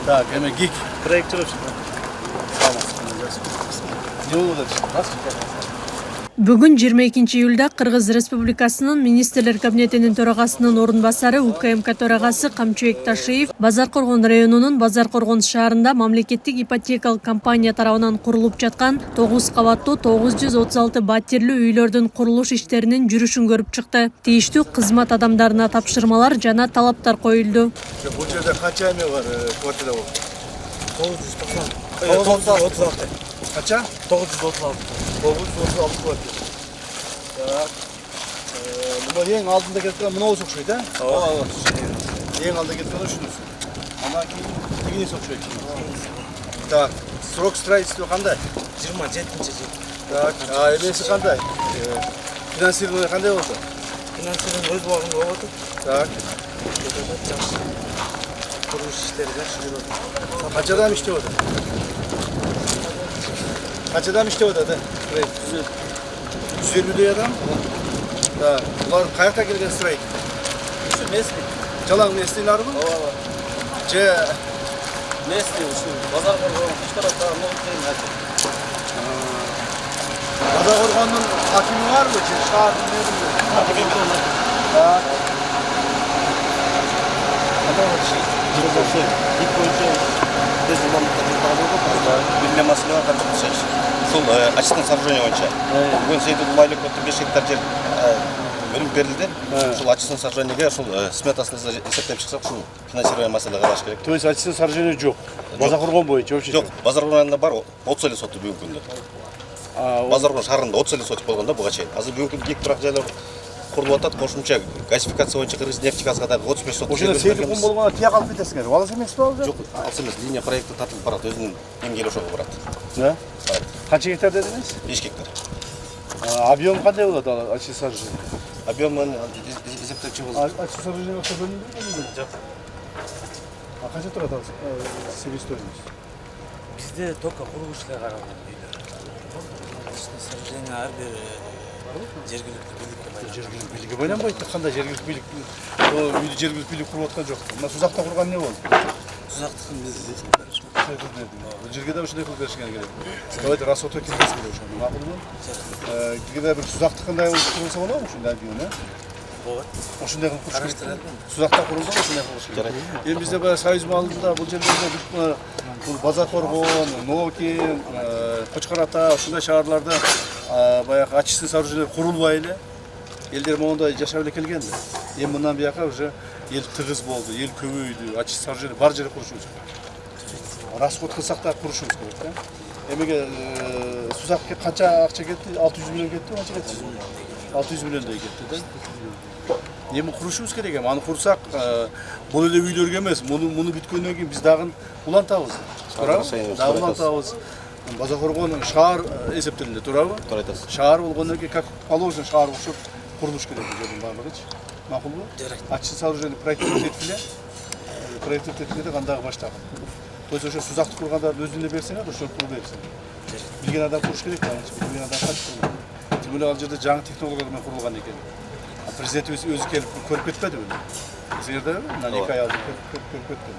Так, эме ГИК. Проектировщик. Не болду? Бүгүн 22 июлда Кыргыз Республикасынын Министрлер Кабинетинин төрагасынын орун басары УКМК төрагасы Камчыбек Ташиев Базаркоргон районунун Базаркоргон шаарында мамлекеттик ипотекалык компания тарабынан курулуп жаткан 9 кабаттуу 936 батирлүү үйлөрдүн курулуш иштеринин жүрүшүн көрүп чыкты. Тийиштүү кызмат адамдарына тапшырмалар жана талаптар коюлду. Бул жерде канча эме бар, квартира бар? 936. Канча? 936. 936 квартира. Так. Мына эң алдында кеткен мынаусы окшойт, а? Ооба. Эң алдында кеткен ушунусу. Анан кийин тигинеси окшойт. Так. Срок строительства кандай? 27-жыл. Так. Эмеси кандай? Финансирование кандай болду? Финансирование өз убагында болуп атат. Так. Жакшы. Курулуш иштери жакшы жүрүп атат. Канчадан иштеп атат? Канчадан иштеп атат? 120 адам. Да. Булар кайерден келген строитель? Ушу местный. Жалаң местныйларбы? Ооба. Же Местный ушу Базаркоргон, Кучкарата, Ноктен аты. Базаркоргондун акими барбы? Же шаардын мэринде? Так. Билме маселе бар Сол очистное сооружение боюнча. Бүгүн Сейдул Майлык 5 гектар жер бөлүнүп берилди. Ушул очистное сооружениеге ушул сметасын эсептеп чыксак, ушул финансирование маселе караш керек. То есть очистное сооружение жок. Базаркоргон боюнча вообще Жок, Базаркоргон районунда бар 30 эле соту бүгүнкү күндө. Базаркоргон шаарында 30 эле сотик болгон да буга чейин. Азыр бүгүнкү күндө гектар жайлар курулуп атат. Кошумча газификация боюнча Кыргызнефтегазга дагы 35 сотик. Ошондо Сейдикун болгондо тияк алып кетесиңер. Алыс эмеспи ал? Жок, алыс эмес. Линия проекти тартылып барат, өзүнүн эмгели ошого барат. Да? Канча гектар дедиңиз? 5 гектар. Объем кандай болот ал очистное сооружение? Объемын эсептечи болсо Очистное сооружение окшо бөлүнбөйбү? Жок. Канча турат ал себестоимость? Бизде только курулушка каралган үйлөр. Сооружение ар бир жергиликтүү бийликке байланыштуу. Жергиликтүү бийликке байланбайт да, кандай жергиликтүү бийлик? Үйдү жергиликтүү бийлик куруп аткан жок. Мына Сузакта курган эмне болду? Сузактыкын биз Бул жерге да ушундай кылып беришкен керек. Давайте расходко киргизип берели ошону. Макулбу? Киргиде бир Сузактыкындай курулса болобу ушундай объем, болот. Ошондой кылып куруш керек. Караштырат. Сузакта курулду, ошондой кылыш керек. Эми бизде баягы Союз маалында бул жерлерде бул Базаркоргон, Ноокин, Кучкарата ушундай шаарларда баягы очистное сооружение курулбай эле элдер мондай жашап эле келген да. Эми мындан бияка уже эл тыгыз болду, эл көбөйдү, очистное сооружение бар жерде курушубуз керек. Расход кылсак да курушубуз керек да. Эмеге Сузакка канча акча кетти? 600 миллион кетти, канча кетти? 600 миллиондой кетти да. Эми курушубуз керек эми. Аны курсак, бул эле үйлөргө эмес, муну бүткөндөн кийин биз дагы улантабыз. Туурабы? Дагы улантабыз. Базаркоргон шаар эсептелинде, туурабы? туура айтасыз. Шаар болгондон кийин как положено шаар окшоп курулуш керек бул жердин баардыгычы. Макулбу? Очистное сооружение проектировать эткиле. Проектировать эткиле кандагы баштагы. То есть ошо Сузакты кургандарды өзүнө берсеңер, ошо куруп берсиңер. Билген адам куруш керек, билген адам кантип курулат. Тим эле ал жерде жаңы технологиялар менен курулган экен. Президент өзү келип көрүп кетпедиби? Силерде мына 2 ай алдын көрүп кеткен.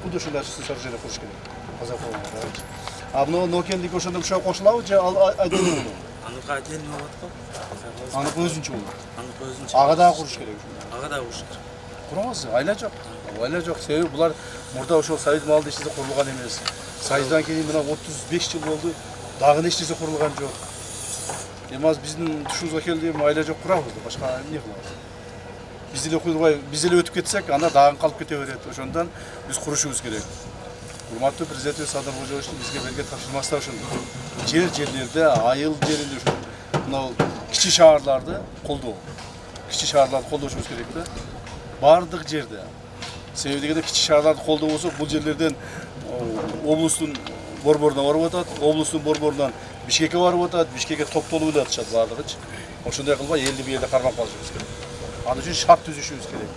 Бул ошондой очистное сооружение куруш керек. Базаркоргонго. А мына Нокендиги ошондо ушуга кошулабы же отдельно болобу? Аныкы отдельно болот го. Аныкы өзүнчө болот. Аныкы өзүнчө. Ага дагы куруш керек. Ага дагы куруш керек. Курабыз, айла жок. Айла жок. Себеби булар мурда ошол Союз маалында эч нерсе курулган эмес. Союздан кийин мына 35 жыл болду, дагы эч нерсе курулган жок. Эми азыр биздин тушубузга келди, эми айла жок курабыз, башка эмне кылабыз? Биз эле курбай, биз эле өтүп кетсек, анда дагы калып кете берет. Ошондон биз курушубуз керек. Урматтуу президент Садыр Кожоевичтин бизге берген тапшырмасы ошондой. Жерлерде, айыл жеринде ошо мына кичи шаарларды колдоо. Кичи шаарларды колдошубуз керек да. Бардык жерде. Себеби дегенде кичи шаарларды колдоо болсок, бул жерлерден облустун борборуна барып атат, облустун борборунан Бишкекке барып атат, Бишкекке топтолуп эле атышат бардыгычы. Ошондой кылбай элди бу жерде кармап калышыбыз керек. Аны үчүн шарт түзүшүбүз керек.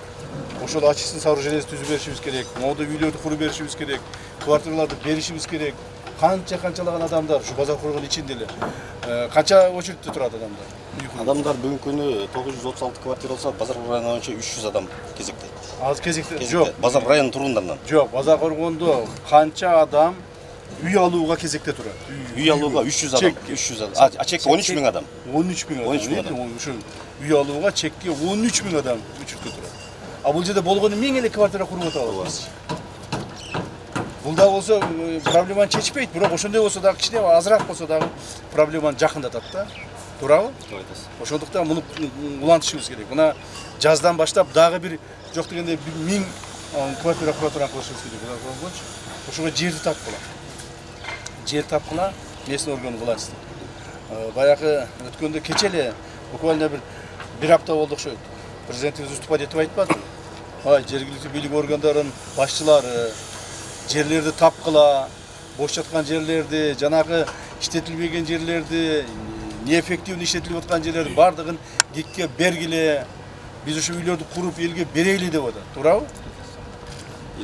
Ошол очистный сооружениесин түзүп беришибиз керек. Моду үйлөрдү куруп беришибиз керек. Квартираларды беришибиз керек. канчалаган адамдар ушу базар коргон ичинде эле канча очередте турат адамдар? Адамдар бүгүнкү күнү 936 квартира болсо, базар району боюнча 300 адам кезекте. Азыр кезекте жок. Базар району тургундарынан. Жок, базар коргондо канча адам үй алууга кезекте турат? Үй алууга 300 адам. 300 адам. А чекке 13 миң адам. 13 миң адам. 13 миң адам. Ушул үй алууга чекке 13 миң адам учурда турат. А бул жерде болгону миң эле квартира куруп атабыз биз. Бул да болсо проблеманы чечпейт, бирок ошондой болсо дагы кичине азыраак болсо дагы проблеманы жакындатат да. Туурабы? Ошондуктан муну улантышыбыз керек. Мына жаздан баштап дагы бир жок дегенде 1000 квартира кура турган кылышыбыз керек. Ошого жерди тапкыла. Жер тапкыла местный орган власти. Баягы өткөндө кече эле буквально бир апта болду окшойт. Президентибиз выступать этип айтпады. Жергиликтүү бийлик органдарынын башчылары жерлерди тапкыла, бош жаткан жерлерди, жанагы иштетилбеген жерлерди, неэффективный иштетилип аткан жерлерди бардыгын гикке бергиле, биз ушу үйлөрдү куруп элге берели деп атат. Туурабы?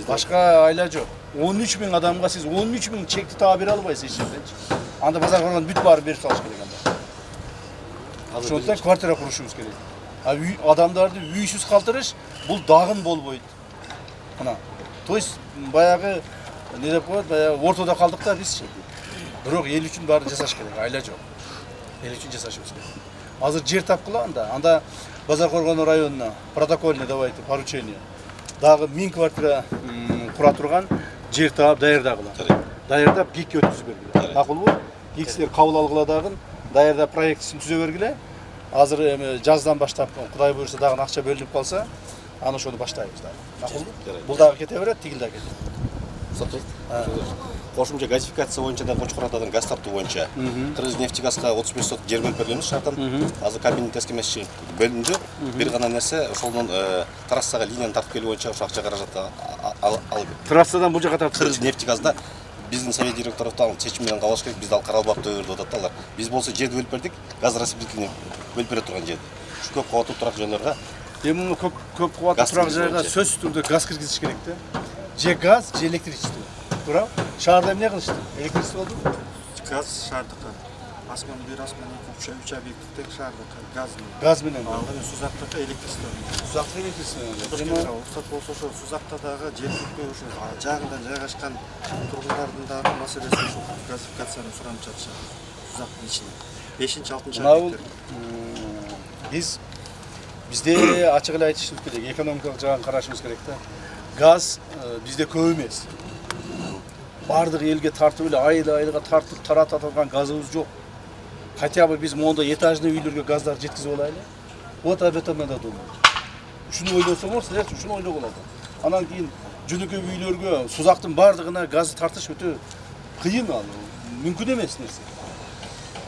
Башка айла жок. 13 миң адамга сиз 13 миң чекти таба бере албайсыз эч жерденчи. Анда базар коргон бүт баары берип салыш керек анда. Ошондуктан квартира курушубуз керек. Адамдарды үйсүз калтырыш бул дагын болбойт. Мына. То есть баягы не деп коет, баягы ортодо калдык да бизчи. Бирок эл үчүн баарын жасаш керек, айла жок. Эл үчүн жасашыбыз керек. Азыр жер тапкыла анда базар коргон районуна протокольный давайте поручение. Дагы 1000 квартира кура турган жер таап даярдагыла. Даярдап ГИКке өткүзүп бергиле. Макулбу? ГИКсилер кабыл алгыла дагы даярдап проектисин түзө бергиле. Азыр эми жаздан баштап Кудай буйрса дагы акча бөлүнүп калса, аны ошону баштайбыз дагы. Макулбу? Бул дагы кете берет, тигил дагы кетет. Кошумча газификация боюнча да Кочкор атадан газ тартуу боюнча Кыргызнефтегазга 35 сот жер бөлүп берилmiş шартан. Азыр кабинет эскемешчи бөлүндү. Бир гана нерсе ошолдон трассага линияны тартып келүү боюнча ошо акча каражатты алып. Трассадан бул жака тартып Кыргызнефтегазда биздин совет директору чечим менен калыш керек, бизди ал каралбаптыр деп атат алар. Биз болсо жерди бөлүп бердик, газ распределение бөлүп бере турган жерди. Ушу көп кабаттуу турак жайларга эми көп кубаттуу турак жайга сөзсүз түрдө газ киргизиш керек да. Же газ, же электричество. Туурабы? Шаарда эмне кылышты? Электричество болду? Газ шаардыкка. Асман 1, асман 2, 3 объекттер шаардыкка Газ менен. Ал эми Сузактыкка электричество. Сузакта электричество. Уруксат болсо ошо Сузакта дагы жергиликтүү ошо жагында жайгашкан тургундардын дагы маселеси ушул газификацияны суранып жатышат. Сузактын ичинде 5-6 объекттер. Бизде ачык эле айтышыбыз керек, экономикалык жагын карашыбыз керек да. Газ бизде көп эмес. Бардык элге тартып эле айла-айылга тартып тарататылган газыбыз жок. Хотя бы биз мондо этажный үйлөргө газдар жеткизип алайлы. Вот об этом надо думать. Ушуну ойлосоңор, силер ушуну ойлогула. Анан кийин жөнөкөй үйлөргө Сузактын бардыгына газды тартыш өтө кыйын ал. Мүмкүн эмес нерсе.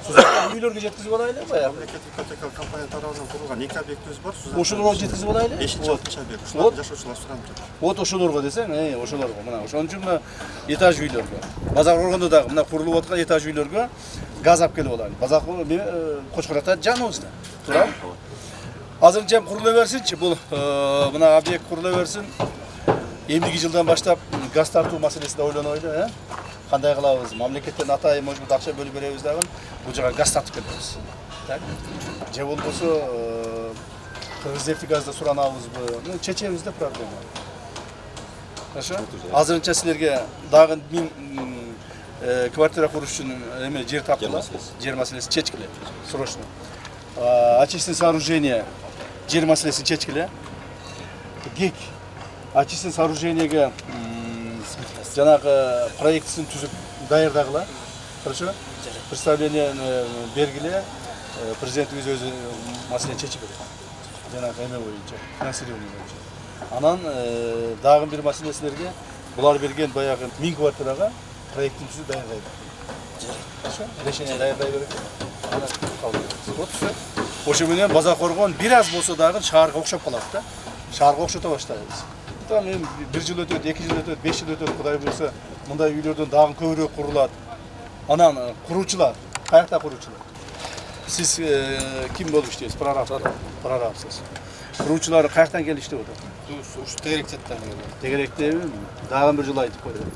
Сузактын үйлөргө жеткизип алайлы баягы. Мамлекеттик ипотекалык компания тарабынан курулган 2 объектибиз бар. Ошолорго жеткизип алайлы. 5-6 объект. Ушуларды жашоочулар суранып жатат. Вот ошолорго десең, ошолорго мына ошон үчүн мына этаж үйлөргө. Базар коргондо дагы мына курулуп аткан этаж үйлөргө газ алып келип алайлы. Базар Кочкор ата жаныбызда. Туурабы? Азыр жем курулуа берсинчи, бул мына объект курулуа берсин. Эмдиги жылдан баштап газ тартуу маселеси да ойлонолду, Кандай кылабыз? Мамлекеттен атайын, может быть, акча бөлүп беребиз дагы, бул жака газ тартып кетебиз. Так? Же болбосо Кыргызнефтегазда суранабызбы? Чечебиз да проблема. Хорошо? Азырынча силерге дагы 1000 квартира куруш үчүн эме жер тапкыла. Жер маселесин чечкиле. Срочно. Очистное сооружение жер маселесин чечкиле. ГИК очистное сооружениеге жанагы проектисин түзүп даярдагыла. Хорошо? Представление бергиле. Президентибиз өзү маселени чечип берет. Жанагы эме боюнча, финансирование боюнча. Анан дагы бир маселелерге булар берген баягы 1000 квартирага проекттин түзүп даярдайбыз. Хорошо? Решение даярдай берет. Анан вот все. Ошо менен базар коргон бир аз болсо дагы шаарга окшоп калат да. Шаарга окшото баштайбыз. Там эми 1 жыл өтөт, 2 жыл өтөт, 5 жыл өтөт, Кудай буйрса, мындай үйлөрдөн дагы көбүрөөк курулат. Анан куруучулар, каякта куруучулар? Сиз ким болуп иштейсиз? Прорабсыз. Куруучулар каяктан келип иштеп атат? Ушу Тегеректен келет. Тегеректеби? Дагы бир жыл айтып койдум.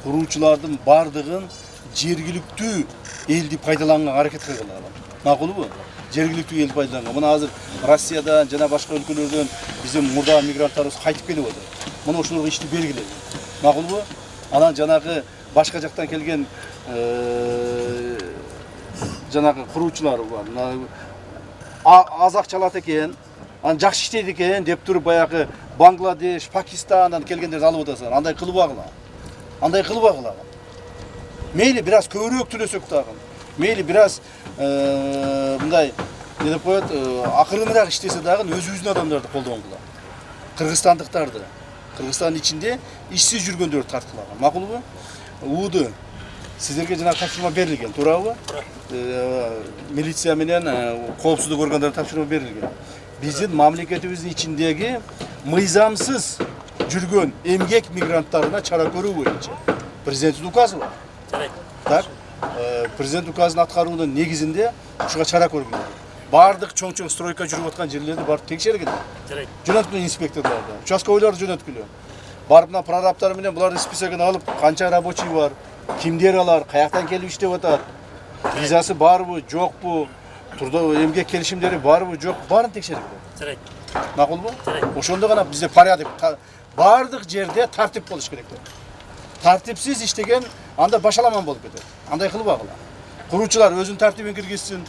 Куруучулардын бардыгын жергиликтүү элди пайдаланганга аракет кылгыла. Макулбу? Жергиликтүү элди пайдаланганга. Мына азыр Россиядан жана башка өлкөлөрдөн биздин мурда мигранттарыбыз кайтып келип атат. Мына ошолорго ишти бергиле. Макулбу? Анан жанагы башка жактан келген жанагы куруучулар бар. Аз акча алат экен, анан жакшы иштейт экен деп туруп баягы Бангладеш, Пакистандан келгендерди алып атасыңар. Андай кылбагыла. Андай кылбагыла. Мейли бир аз көбүрөөк төлөсөк дагы. Мейли бир аз мындай не деп коет, акырыныраак иштесе дагы өзүбүздүн адамдарды колдонгула. Кыргызстандыктарды. Кыргызстандын ичинде ишсиз жүргөндөрдү тарткылаган. Макулбу? Ууду сиздерге жана тапшырма берилген, туурабы? Милиция менен коопсуздук органдары тапшырма берилген. Биздин мамлекетибиздин ичиндеги мыйзамсыз жүргөн эмгек мигранттарына чара көрүү боюнча президенттин указы бар. Так, президент указын аткаруунун негизинде ушуга чара көргүлөр. Бардык чоң-чоң стройка жүрүп аткан жерлерди барып текшергиле. Жөнөткүлө инспекторлорду, участковыйларды жөнөткүлө. Барып мына прорабтар менен булардын списогун алып, канча рабочий бар, кимдер алар, каяктан келип иштеп атат, визасы барбы, жокпу, турдуу эмгек келишимдери барбы, жок, баарын текшергиле. Макулбу? Ошондо гана бизде порядок, бардык жерде тартип болуш керек. Тартипсиз иштеген анда башаламан болуп кетет. Андай кылбагыла. Куруучулар өзүнүн тартибин киргизсин,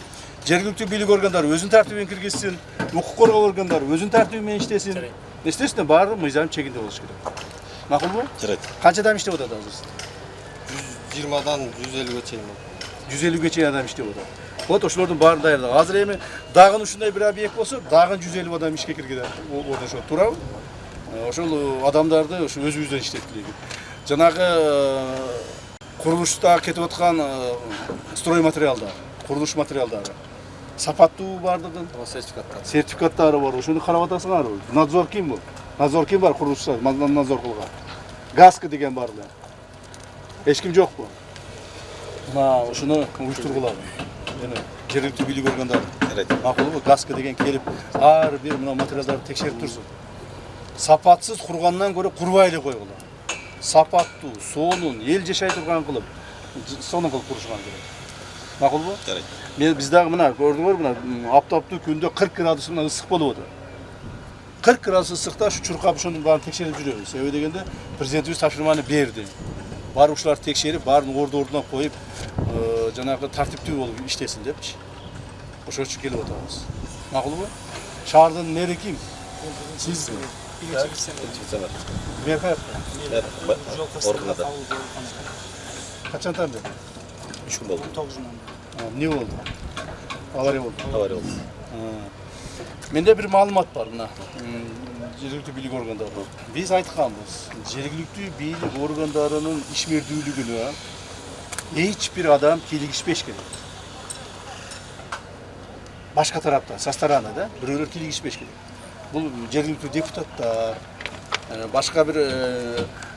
жергиликтүү бийлик органдары өзүнүн тартибин киргизсин, укук коргоо органдары өзүнүн тартиби менен иштесин. Естественно, баары мыйзам чегинде болуш керек. Макулбу? Жарайт. Канча адам иштеп атат азыр? 120дан 150ге чейин. 150ге чейин адам иштеп атат. Вот ошолордун баарын даярдап. Азыр эми дагы ушундай бир объект болсо, дагы 150 адам ишке киргизе ошо туурабы? Ошол адамдарды ошо өзүбүздөн иштеткилейбиз. Жанагы курулушта кетип аткан стройматериалдар, курулуш материалдары сапаттуу бардыгын, сертификаттары бар. Ошону карап атасыңарбы? Надзор ким бул? Надзор ким бар курулушта? Надзор кылган. ГАСК деген бар эле. Эч ким жокпу? Мына ушуну уюштургула. Эми жергиликтүү бийлик органдары. Макулбу? ГАСК деген келип, ар бир мына материалдарды текшерип турсун. Сапатсыз кургандан көрө курбай эле койгула. Сапаттуу, сонун, эл жашай турган кылып, сонун кылып курушкан керек. Макулбу? Жарайт. Биз дагы мына көрдүңөр, мына аптаптуу күндө 40 градус мына ысык болуп атат. 40 градус ысыкта ушу чуркап ошонун баарын текшерип жүрөбүз. Себеби дегенде президентибиз тапшырманы берди. Барып ушуларды текшерип, баарын ордуна коюп, жанагы тартиптүү болуп иштесин депчи. Ошол үчүн келип атабыз. Макулбу? Шаардын мэри ким? Сизби? Мэр каякта? Органда. Качантан бери? 3 күн болду. 9 күн. Эмне болду? Авария болду. Авария болду. Менде бир маалымат бар мына. Жергиликтүү бийлик органдары. Биз айтканбыз, жергиликтүү бийлик органдарынын ишмердүүлүгүнө эч бир адам кийлигишпеш керек. Башка тараптан, со стороны да, бирөөлөр кийлигишпеш керек. Бул жергиликтүү депутаттар, башка бир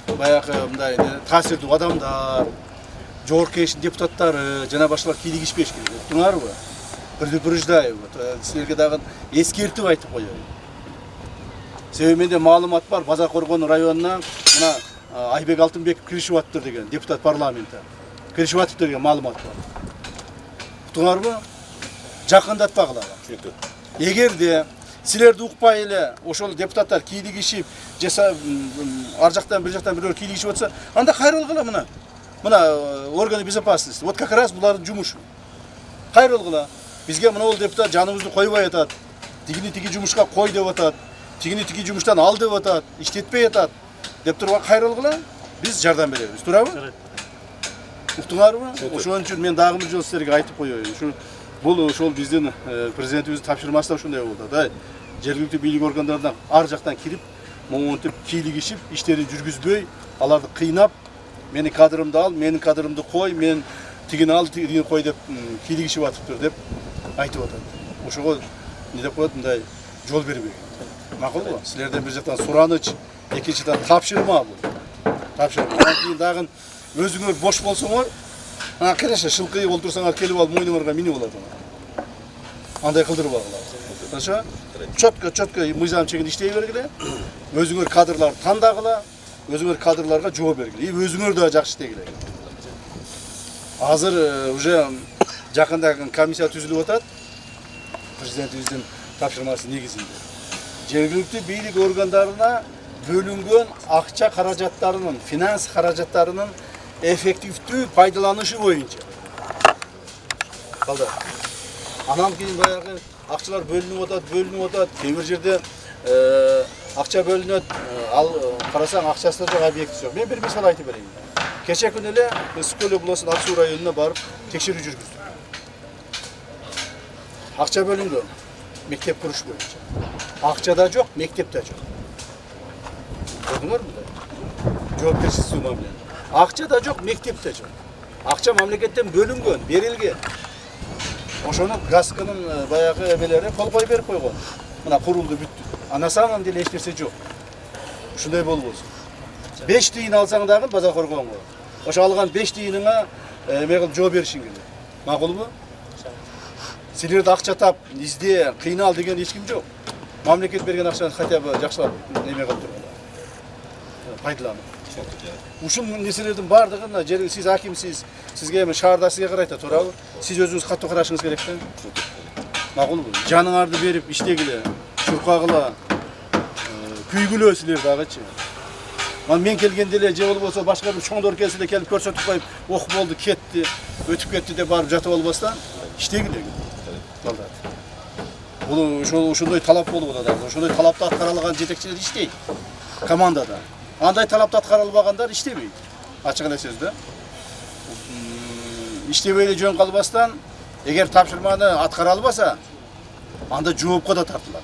баягы мындай таасирдүү адамдар, жогорку кеңештин депутаттары жана башкалар кийлигишпеш керек. Уктуңарбы? Предупреждаю, силерге дагы эскертип айтып коеюн. Себеби менде маалымат бар, Базаркоргон районунан мына Айбек Алтынбеков киришип атыптыр деген депутат парламентте. Киришип атыптыр деген маалымат бар. Уктуңарбы? Жакындатпагыла. Түшүнүктүү. Эгерде силерди укпай эле ошол депутаттар кийлигишип, жаса ар жактан бир жактан бирөө кийлигишип атса, анда кайрылгыла мына. Мына органы безопасности. Вот как раз булардын жумушу. Кайрылгыла. Бизге мына ол депутат жаныбызды койбой атат. Тигини жумушка кой деп атат. Тигини жумуштан ал деп атат. Иштетпей атат. Деп турган кайрылгыла. Биз жардам беребиз. Туурабы? Уктуңарбы? Ошон үчүн мен дагы бир жолу силерге айтып коеюн. Бул ошол биздин президентибиздин тапшырмасы да ушундай болду да. Жергиликтүү бийлик органдарына ар жактан кирип, монтип, кийлигишип, иштерин жүргүзбөй, аларды кыйнап, менин кадрымды ал, менин кадрымды кой, мен тигини ал, тигини кой деп кийлигишип атыптыр деп айтып атат. Ошого не деп коет, мындай жол бербей. Макулбу? Силерден бир жактан сураныч, экинчиден тапшырма бул. Тапшырма. Анан кийин дагы өзүңөр бош болсоңор, конечно, шылкыйып олтурсаңар келип алып мойнуңарга минип алат. Андай кылдырбагыла. Ошо чөткө мыйзам чегинде иштей бергиле. Өзүңөр кадрларды тандагыла, өзүңөр кадрларга жооп бергиле. И өзүңөр да жакшы иштегиле. Азыр уже жакында комиссия түзүлүп атат. Президентибиздин тапшырмасы негизинде. Жергиликтүү бийлик органдарына бөлүнгөн акча каражаттарынын, финанс каражаттарынын эффективдүү пайдаланышы боюнча. Калды. Анан кийин баягы акчалар бөлүнүп атат. Кээ бир жерде акча бөлүнөт, ал карасаң акчасы жок, объекти жок. Мен бир мисал айтып берейин. Кече күнү эле Ысык көл облусунун Ак Суу районуна барып текшерүү жүргүздүк. Акча бөлүнгөн, мектеп куруш боюнча. Акча да жок, мектеп да жок. Көрдүңөрбү да? Жоопкерчиликтүү мамиле. Акча да жок, мектеп да жок. Акча мамлекеттен бөлүнгөн, берилген. Ошону ГАСКнын баягы эмелери кол коюп берип койгон. Мына курулду, бүттү. А на самом деле эч нерсе жок. Ушундай болбосун. 5 тиын алсаң дагы базар коргонго. Ошо алган 5 тиыныңа эме кылып жооп беришиң керек. Макулбу? Силерде акча тап, изде, кыйнал деген эч ким жок. Мамлекет берген акчаны хотя бы жакшылап эме кылып тургула. Пайдаланып. Ушул нерселердин бардыгын жер сиз акимсиз, сизге эми шаарда сизге карайт, туурабы? Сиз өзүңүз каттуу карашыңыз керек да. Макулбу? Жаныңарды берип иштегиле, чуркагыла, күйгүлө силер дагычы. Мен келгенде эле же болбосо башка бир чоңдор келсе эле келип көрсөтүп коюп, ох болду, кетти, өтүп кетти деп барып жатып албастан иштегиле. Балдар. Бул ошондой талап болуп атат. Ошондой талапты аткара алган жетекчилер иштейт. Командада. Андай талапты аткара албагандар иштебейт. Ачык эле сөз да. Иштебей эле жөн калбастан, эгер тапшырманы аткара албаса, анда жоопко да тартылат.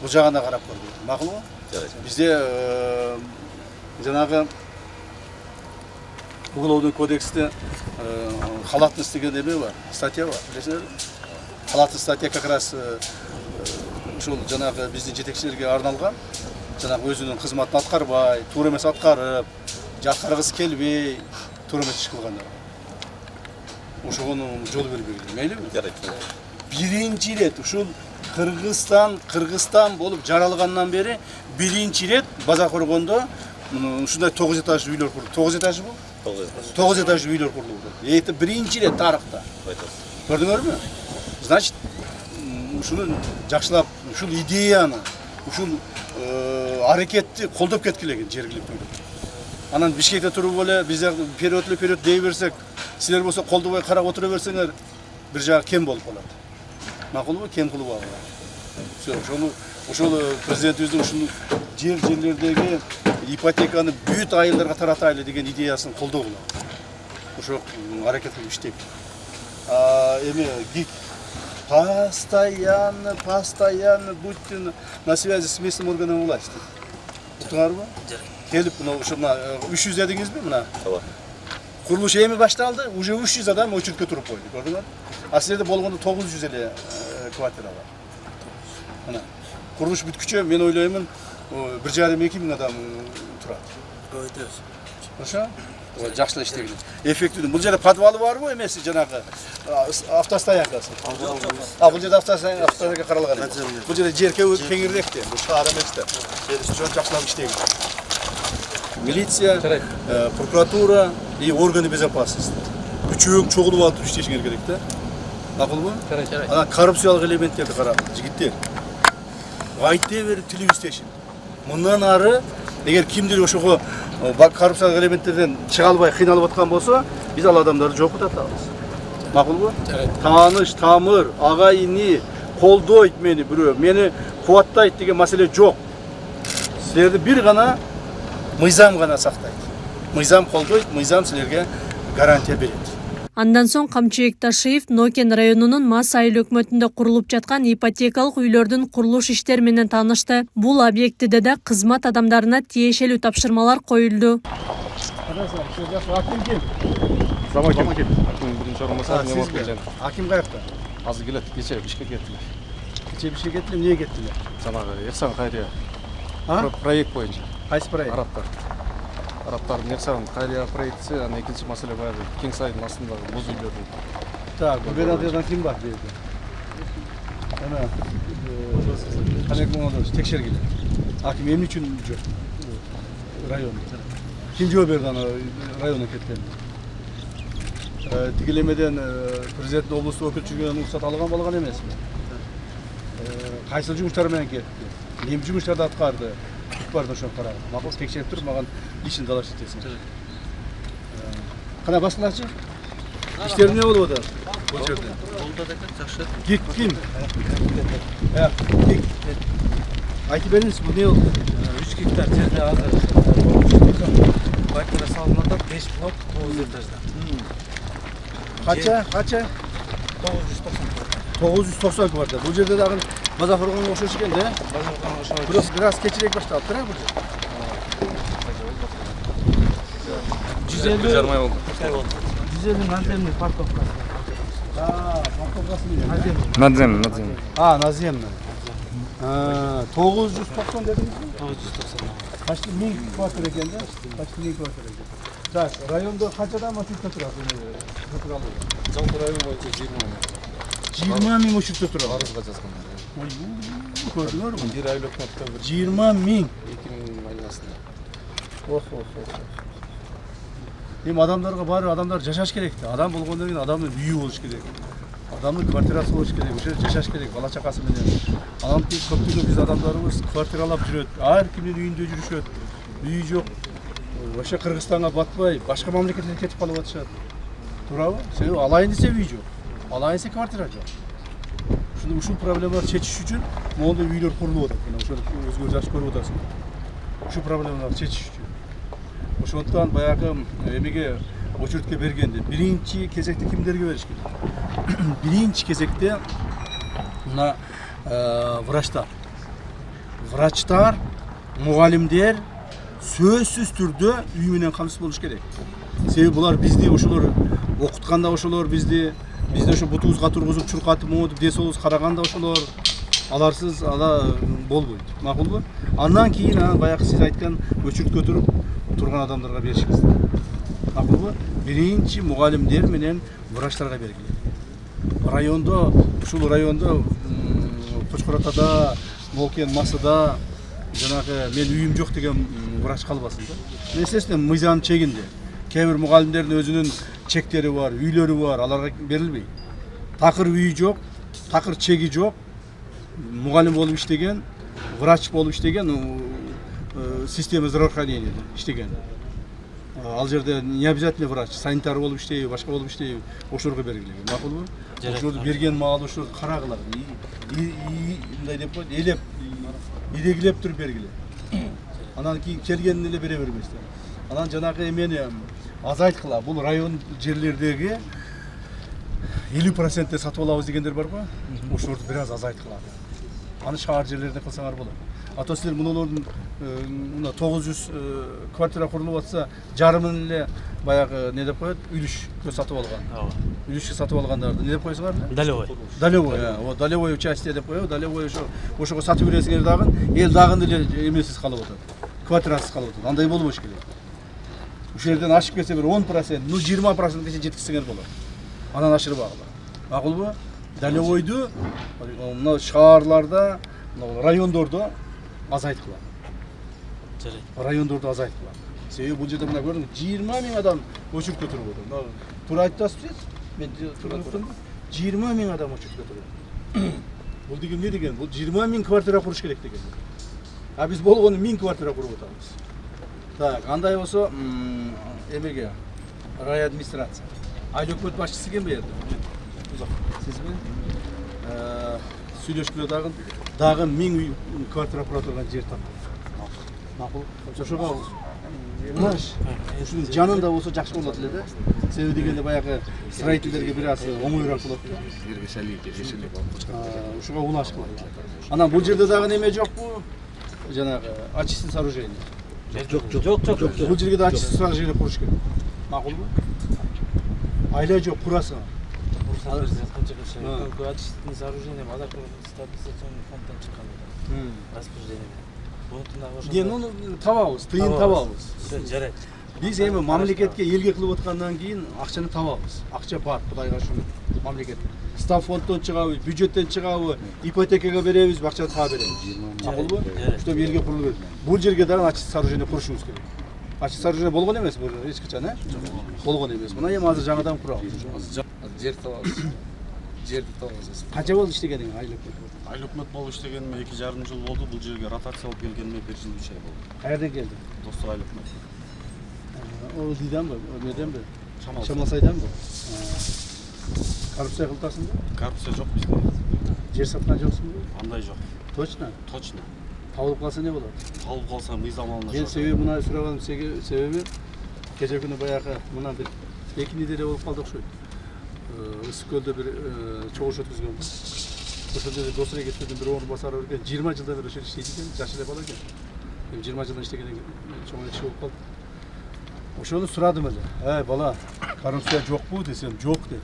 Бул жагына карап көрдүк. Макулбу? Бизде жанагы Уголовный кодексте халатность деген эме бар, статья бар. Билесиңерби? Халатный статья как раз ушул жанагы биздин жетекчилерге арналган. Жанагы өзүнүн кызматын аткарбай, туура эмес аткарып, аткаргысы келбей, туура эмес иш кылгандар. Ошону жол бербей, мейлиби? Жарайт. Биринчи ирет ушул Кыргызстан болуп жаралгандан бери биринчи ирет базар коргондо ушундай 9 этаждуу үйлөр курулду. 9 этажы бул? 9 этаждуу үйлөр курулду. Это биринчи ирет тарыхта. Көрдүңөрбү? Значит, ушуну жакшылап, ушул идеяны, ушул аракетти колдоп кеткилеген жергиликтүү. Анан Бишкекте туруп эле биздер период дей берсек, силер болсо колдобой карап отура берсеңер, бир жагы кем болуп калат. Макулбу? Кем кылып алган. Ошол президентибиздин ушул жерлердеги ипотеканы бүт айылдарга таратайлы деген идеясын колдогула. Ошо аракет кылып иштейт. Эме ГИК постоянно будьте на связи с местным органом власти. Уктуңарбы? Келип мына ошо 300 дедиңизби мына? Ооба. Курулуш эми башталды, уже 300 адам очередке туруп койду, көрдүңөр? А силерде болгондо 900 эле квартира бар. Мына курулуш бүткүчө мен ойлоймун 1,5-2 миң адам турат. Көбөйтөбүз. Ошо? Жакшылап иштегиле. Эффективдүү. Бул жерде подвалы барбы эмес жанагы автостоянкасы? Бул жерде автостоянка каралган. Бул жерде жер кеңирирээкте, бул шаар эместе. Ошо жакшылап иштегиле. Милиция, прокуратура и органы безопасности. Үчөө чогулуп алып иштешиңер керек да. Макулбу? Анан коррупциялык элементтерди карап, жигиттер. Айтты берип тилибиз тешин. Мындан ары эгер кимдир ошого коррупциялык элементтерден чыга албай кыйналып аткан болсо, биз ал адамдарды жоопко тартабыз. Макулбу? Тааныш, тамыр, агайыны колдойт мени бирөө, мени кубаттайт деген маселе жок. Силерди бир гана мыйзам гана сактайт. Мыйзам колдойт, мыйзам силерге гарантия берет. Андан соң Камчыбек Ташиев Нокен районунун Мас айыл өкмөтүндө курулуп жаткан ипотекалык үйлөрдүн курулуш иштери менен таанышты. Бул объектиде да кызмат адамдарына тиешелүү тапшырмалар коюлду. Аким каякта? Азыр келет, кече Бишкекке кеттилер. Кече Бишкекке кеттилер, эмне кеттилер? Жанагы Эксан Кайрия проект боюнча. Кайсы проект? Арабтардын Эксан Кайрия проектиси, анан экинчи маселе баягы Кең сайдын астындагы боз үйлөрдүн. Так, губернатордан ким бар бу жерде? Ана Канек Мамадович текшергиле. Аким эмне үчүн жок? Район. Ким жооп берди аны районго кеткен? тигилемеден президент облустук өкүлчүлүгүнөн уруксат алган эмесми? Кайсыл жумуштар менен кетти? Эмне жумуштарды аткарды? Барды ошону карагын. Макул текшерип туруп маган ишин далаш этесиң. Кана башкаларчы? Иштер эмне болуп атат? Бул жерде. Болду экен, жакшы. Ким? Кик. Айтып бериңиз, бул эмне болду? 3 гектар жерде азыр квартира салынып атат, 5 блок 9 этажда. Кача? 990 квартира. Бул жерде дагы базар коргонго окшош экен да? Biraz keçирээк башталыптыр, бул жерде. 1,5 ай болду. 150 наземный парковкасы. Парковкасы менен. Надзем. Наземный. 990 дедиңизби? 990. Почти 1000 квартира экен да? Почти 1000 квартира экен. Так, райондо канчадан маршрутта турат? Жалпы район боюнча 20 20 000 маршрутта турат. арызга жазгандар. Көрдүңөрбү? Бир айлык нотка 20 000. 2000 айласында. Эми адамдарга баары адамдар жашаш керек да. Адам болгондон кийин адамдын үйү болуш керек. Адамдын квартирасы болуш керек. Ошо жерде жашаш керек бала чакасы менен. Анан көптөгөн биз адамдарыбыз квартиралап жүрөт. Ар кимдин үйүндө жүрүшөт. Үйү жок. Ошо Кыргызстанга батпай, башка мамлекеттерге кетип калып атышат. Туурабы? Себеби алайын десе үй жок. Алайын десе квартира жок. Ушул проблемаларды чечиш үчүн моундай үйлөр курулуп атат. Мына ошол өзгөрүп жакшы көрүп атасың. Ушул проблемаларды чечиш үчүн. Ошондуктан баягы эмеге очередке бергенде биринчи кезекте кимдерге бериш керек? Биринчи кезекте мына врачтар, мугалимдер сөзсүз түрдө үй менен камсыз болуш керек. Себеби булар бизди ошолор окутканда ошолор бизди ошо бутубузга тургузуп чуркатып моотуп дес болубуз караганда ошолор аларсыз ала болбойт. Макулбу? Андан кийин баягы сиз айткан өчүрткө турган адамдарга беришиңиз. Макулбу? Биринчи мугалимдер менен врачтарга бергиле. Ушул райондо Кочкор Атада, Молкен Масыда жанагы мен үйүм жок деген врач калбасын да. Естественно, мыйзам чегинде. Кээ бир мугалимдердин өзүнүн чектери бар, үйлөрү бар, аларга берилбейт. Такыр үйү жок, такыр чеги жок. Мугалим болуп иштеген, врач болуп иштеген, система здравоохранения иштеген. Ал жерде не обязательно врач, санитар болуп иштейби, башка болуп иштейби, ошолорго бергиле. Макулбу? Ошолорду берген маалы ошолорду карагыла. Мындай деп коет, илегилеп туруп бергиле. Анан кийин келгенин эле бере бербестер. Анан жанагы эмени азайткыла. Бул район жерлердеги 50% сатып алабыз дегендер бар го. Ошолорду бир аз азайткыла. Аны шаар жерлерде кылсаңар болот. Ата силер мунулордун 900 квартира курулуп атса, жарымын эле баягы не деп коет, үлүшкө сатып алган. Үлүшкө сатып алгандарды не деп койсуңар? Долевой, вот долевой участие деп коебу. Долевой ошого сатып бересиңер дагы, эл дагы эле эмесиз калып атат. Квартирасыз калып атат. Андай болбош керек. Ушул жерден ашып кетсе бир 10%, 20%-ке жеткизсеңер болот. Анан ашырбагыла. Макулбу? Долевойду мына шаарларда, райондордо азайткыла. Райондордо азайткыла. Себеби бул жерде мына көрдүңүз, 20 000 адам очередке туруп отур. Туура айтып атасыз? Мен туура уктум. 20 000 адам очередке туруп. Бул деген эмне деген? Бул 20 000 квартира куруш керек деген. А биз болгону 1000 квартира куруп атабыз. Так, андай болсо эмеге рай администрация. Айыл өкмөт башчысы ким берди? Сизби? Сүйлөшкүлө дагы 1000 үй квартира кура турган жер тапты. Макул. Ошого ушунун жанында болсо жакшы болот эле да. Себеби дегенде баягы строительдерге бир аз оңоюраак болот. Ушуга улаш кылат. Анан бул жерде дагы неме жокпу? Жанагы очистный сооружение. Жок. Бул жерге да очистный сооружение куруш керек. Макулбу? Айла жок, курасың. Очистительное сооружение, вода стабилизационный фондтан чыккан. Распоряжение. Табабыз, тыйын табабыз. Жарайт. Биз эми мамлекетке элге кылып аткандан кийин акчаны табабыз. Акча бар, Кудайга шүгүр. Мамлекетте. Став фондтон чыгабы, бюджеттен чыгабы, ипотекага беребиз, акчаны таап беребиз. Макулбу? Чтобы элге курулуп. Бул жерге дагы очистный сооружение курушубуз керек. ачык сооружение болгон эмес бул эч качан, болгон эмес. Мына эми азыр жаңадан курабыз. Жер табабыз. Жерди табабыз. Канча болду иштегениң айлык? Айыл өкмөт болуп иштегениме 2,5 жыл болду. Бул жерге ротация болуп келгениме 1 жыл 3 ай болду. Каерден келди? Достук айыл өкмөт. О дийданбы? Меденби? Чамал. Чамалсайданбы? Коррупция кылтасыңбы? Коррупция жок бизде. Жер саткан жоксуңбу? Андай жок. Точно? Точно. Табылып калса не болот? Талып калса мыйзам алына Мен себеби мына сураганым себеби кече күнү баягы мына бир эки неделе болуп калды окшойт. Ысык көлдө бир чогуш өткүзгөн. Ошол жерде досуна кеткенден бир орун басары өргөн 20 жылдан бери ошол иштейт экен, жаш эле бала экен. Эми 20 жылдан иштегенден кийин чоң киши болуп калды. Ошону сурадым эле. Бала, коррупция жокпу десем, жок деп.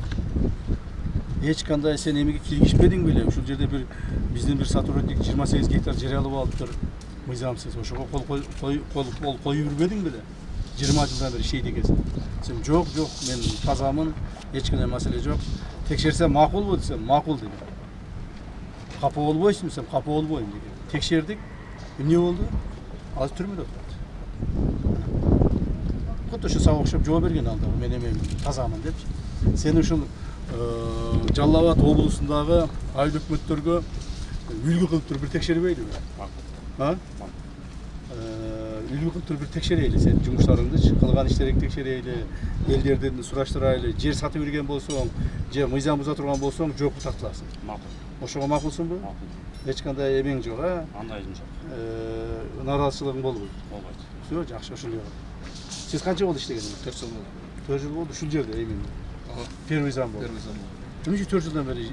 Эч кандай сен эмеге киргизбедиң беле? Ушул жерде бир биздин бир сотрудник 28 гектар жер алып алыптыр. Мыйзамсыз. Ошого кол коюп жүрбедиң беле? 20 жылдан бери иштейт экенсиң. Сен жок, мен тазамын, эч кандай маселе жок. Текшерсем макулбу десем, макул деди. Капа болбойсуң десем, капа болбойм деди. Текшердик. Эмне болду? Азыр түрмөдө отурат. Кот ошо сага окшоп жооп берген алда. Мен эми тазамын депчи. Сен ушул Жалал Абад облусундагы айыл өкмөттөргө үлгү кылып туруп бир текшербейлиби? Үлгү кылып туруп бир текшерейли сен жумуштарыңдычы, кылган иштериңди текшерейли, элдерден сураштырайлы, жер сатып берген болсоң, же мыйзам буза турган болсоң, жоопу тартыласың. макул. Ошого макулсуңбу? Макул. Эч кандай эмең жок, Андайым жок. Нараазычылыгың болбойт. Болбойт. Всё, жакшы ошондой. Сиз канча болду иштегениңиз? 4 жыл болду. 4 жыл болду ушул жерде эми. Первый зам болду. Первый зам болду. Эмне үчүн 4 жылдан бери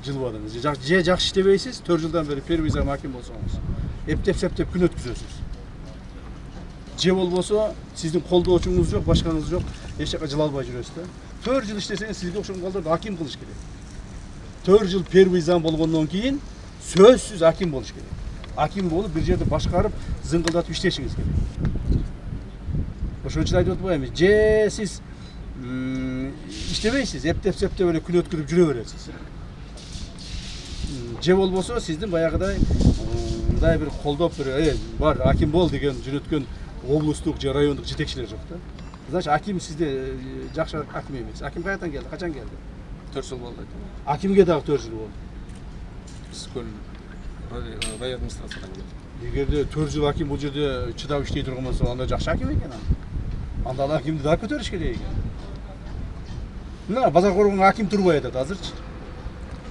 жылбадыңыз? Же жакшы иштебейсиз, 4 жылдан бери первый зам аким болсоңуз. Эптеп-септеп күн өткүзөсүз. Же болбосо сиздин колдоочуңуз жок, башкаңыз жок, эч жака жыла албай жүрөсүз да. 4 жыл иштесеңиз сизге окшогон балдарды аким кылыш керек. 4 жыл первый зам болгондон кийин сөзсүз аким болуш керек. Аким болуп бир жерде башкарып, зыңгылдатып иштешиңиз керек. Ошон үчүн айтып атпаймынбы? Же сиз иштебейсиз, эптеп-септеп эле күн өткөрүп жүрө бересиз. Же болбосо сиздин баягыдай мындай бир колдоп бир бар аким бол деген жөнөткөн облустук же райондук жетекчилер жок да. Значит, аким сизде жакшы аким эмес. Аким каяктан келди? Качан келди? 4 жыл болду. Акимге дагы 4 жыл болду. Скөл район администрациядан келди. Эгерде 4 жыл аким бул жерде чыдап иштей турган болсо, анда жакшы аким экен анда ал акимди дагы көтөрүш керек экен. Мына базар коргонго аким турбай атат азырчы.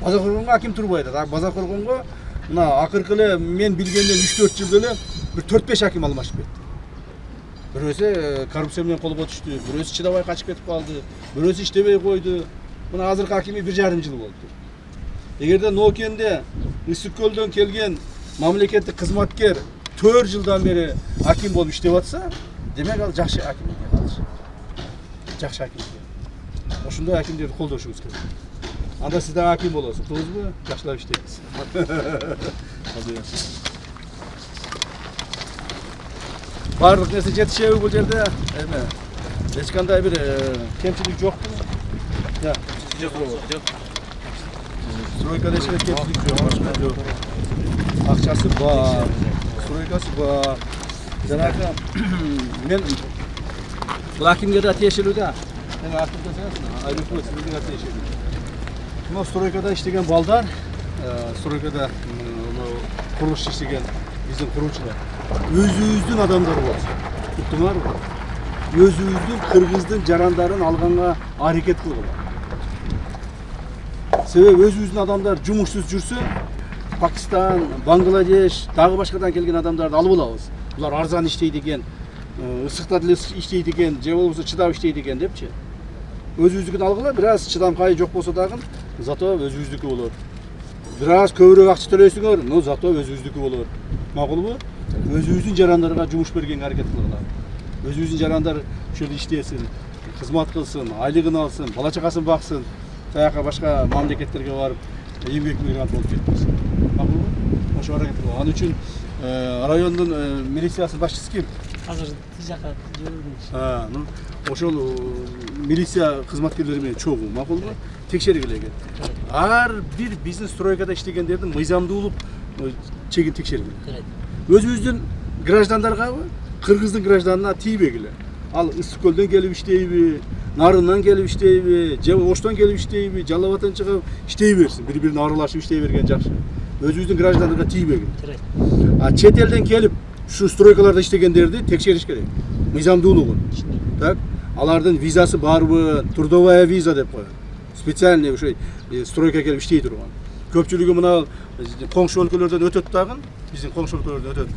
Базар коргонго аким турбай атат. Базар коргонго мына акыркы эле мен билгенден 3-4 жылда эле бир 4-5 аким алмашып кетти. Бирөөсү коррупция менен колго түштү, бирөөсү чыдабай качып кетип калды, бирөөсү иштебей койду. Мына азыркы акими 1,5 жыл болду. Эгерде Нокенде Ысык көлдөн келген мамлекеттик кызматкер 4 жылдан бери аким болуп иштеп атса, демек ал жакшы аким экен азыр. Жакшы аким экен. Ошондой акимдерди колдошубуз керек. Анда сиз дагы аким болосуз, туурузбу? Жакшылап иштейсиз. Барлык нерсе жетишеби бул жерде? Эме эч кандай бир кемчилик жокпу? Жок. Стройкада эч кандай кемчилик жок, башка жок. Акчасы бар, стройкасы бар. Жанагы мен бул акимге да тиешелүү да. Эми аким десеңиз, айыл өкмөт сизге да тиешелүү. Мына стройкада иштеген балдар, стройкада курулуш иштеген биздин курулуучулар өзүбүздүн адамдар болсун. Уктуңарбы? Өзүбүздүн кыргыздын жарандарын алганга аракет кылгыла. Себеби өзүбүздүн адамдар жумушсуз жүрсө, Пакистан, Бангладеш, дагы башкадан келген адамдарды алып алабыз. Булар арзан иштейт экен, ысыкта деле иштейт экен, же болбосо чыдап иштейт экен депчи. Өзүбүздүкүн алгыла, бир аз чыдамкай жок болсо дагы, зато өзүбүздүкү болот. Бир аз көбүрөөк акча төлөйсүңөр, но зато өзүбүздүкү болот. Макулбу? Өзүбүздүн жарандарга жумуш бергенге аракет кылгыла. Өзүбүздүн жарандар ошол иштесин, кызмат кылсын, айлыгын алсын, бала чакасын баксын, таяка башка мамлекеттерге барып эмгек мигрант болуп кетпесин. Макулбу? Ошо аракет кылгыла. Ал үчүн райондун милициясынын башчысы ким? Азыр тижака жүрүбүз. Ошол милиция кызматкерлери менен чогуу, макулбу? Текшергиле экен. Ар бир биздин стройкада иштегендердин мыйзамдуулук чегин текшергиле. Өзүбүздүн граждандаргабы, Кыргыздын гражданына тийбегиле. Ал Ысык көлдөн келип иштейби, Нарындан келип иштейби, же Оштон келип иштейби, Жалал Абадтан чыгып иштей берсин. Бири-бирин аралашып иштей берген жакшы. Өзүбүздүн граждандарга тийбегиле. А чет элден келип ушу стройкаларда иштегендерди текшериш керек. Мыйзамдуулугун. Так? Алардын визасы барбы, трудовая виза деп коет. Специальный ошо стройка келип иштей турган. Көпчүлүгү мына коңшу өлкөлөрдөн өтөт дагы, биздин коңшу өлкөлөрдөн өтөт.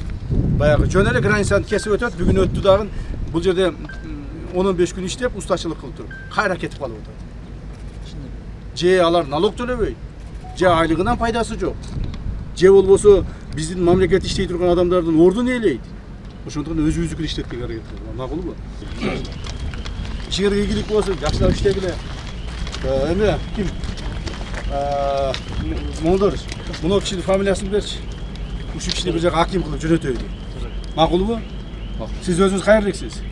Баягы жөн эле границаны кесип өтөт, бүгүн өттү дагы. Бул жерде 10-15 күн иштеп, устачылык кылып туруп, кайра кетип калып атат. Же алар налог төлөбөйт, же айлыгынан пайдасы жок. Же болбосо биздин мамлекет иштей турган адамдардын ордун ээлейт. Ошондуктан өзүбүздүкүн иштеткенге аракет кылабыз. Макулбу? Ишиңерге ийгилик болсун, жакшылап иштегиле. Эме ким? Молдорич. Муну кишинин фамилиясын берчи. Ушул кишини бир жака аким кылып жөнөтөйлү. Макулбу? Сиз өзүңүз кайерликсиз?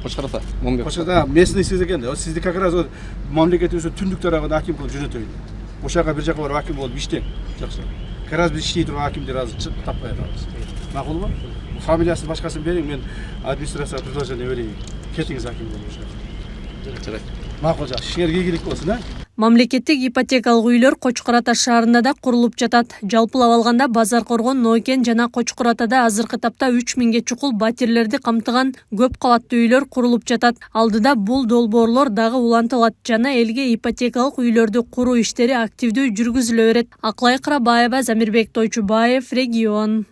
Кочкарата, Момбек. Кочкарата местный сиз экен да. Сизди как раз мамлекетибиздин түндүк тарабына аким кылып жөнөтөйлү. Ошага бир жака барып аким болуп иштең. Жакшы. Как раз биз иштей турган акимдер азыр таппай атабыз. Макулбу? Фамилиясын башкасын бериң, мен администрацияга предложение берейин. Кетиңиз аким болуп. Жарайт. Макул жакшы. Ишиңерге ийгилик болсун, а? Мамлекеттик ипотекалык үйлөр Кочкор Ата шаарында да курулуп жатат. Жалпылап алганда Базар Коргон, Нойкен жана Кочкор Атада азыркы тапта 3000 чукул батирлерди камтыган көп кабаттуу үйлөр курулуп жатат. Алдыда бул долбоорлор дагы улантылат жана элге ипотекалык үйлөрдү куруу иштери активдүү жүргүзүлө берет. Аклай Карабаева, Замирбек Тойчубаев, Регион.